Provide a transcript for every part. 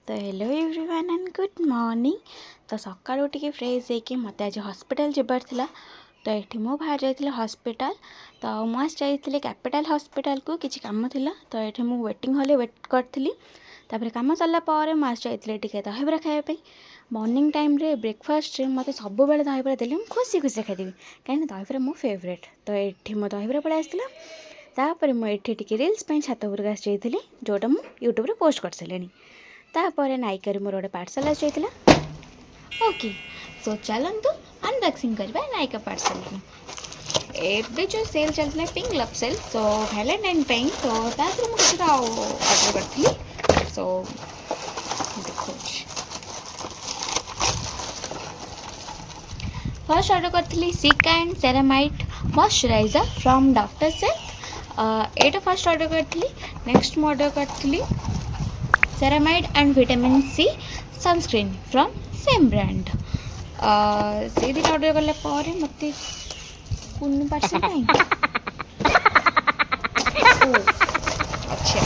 तो hello everyone and good morning. तो सकाळू उठिक fresh होकर मत आज हॉस्पिटल जबार थिला। तो ये मु बाहर जाइए हॉस्पिटल। तो मस्त जाइए कैपिटल हॉस्पिटल को किसी काम थिला। तो ये मु वेटिंग हॉल वेट करी। तापर कम सरला मस्त जाइए दहीबरा खायापी। मॉर्निंग टाइम रे ब्रेकफास्ट मत सब दहीबरा देले खुशी खुशी खाईदेवी कहीं दहीबरा मो फेवरेट। तो ये मो दहीबरा पड़े आसाला। तापर मुझे रिल्स छात उपरक आसी जोटा मु यूट्यूब रे पोस्ट कर सारे। तापर नायिका मोर गोटे पार्सल आसी ओके। सो चलतु अनबॉक्सिंग करवा नायिका पार्सल को। एबे जो सेल चलता पिंक लव सेल सो वैलेंटाइन पे तो मुझे ऑर्डर करी। सो देखो फर्स्ट ऑर्डर करी cica and ceramide moisturiser from doctor self. एटा फर्स्ट ऑर्डर करी। नेक्स्ट मु ऑर्डर करी ceramide and vitamin C sunscreen from same brand. से दिन ऑर्डर कला मत कुन पार्सल अच्छा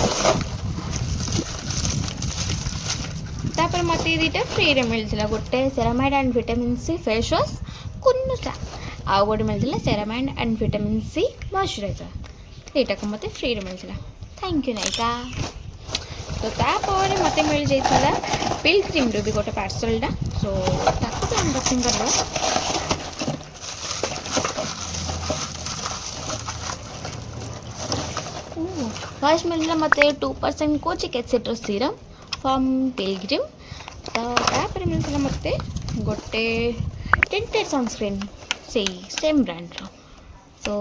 तापर मत दीटा फ्री रे मिलता गोटे ceramide and vitamin C face wash कुन्नुटा आउ गोटे मिलता ceramide and vitamin C moisturiser यहाँ को मत फ्री रे मिलता। थैंक यू नायिका। तो तापर मत मिल जाता पिलग्रिम भी गोटे पार्सलटा। सो ताको भी अनबॉक्सिंग करवा। फर्स्ट मिलता मत 2% kojic acid serum from Pilgrim. तो तापर मिलता मत गोटे टिंटेड सनस्क्रीन से same brand. So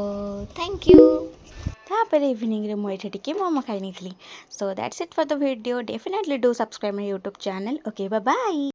thank you. तापर इवनिंग रे मुझे टिके मोमो खाई नहीं। So that's it for the video. Definitely do subscribe my YouTube channel. Okay bye bye.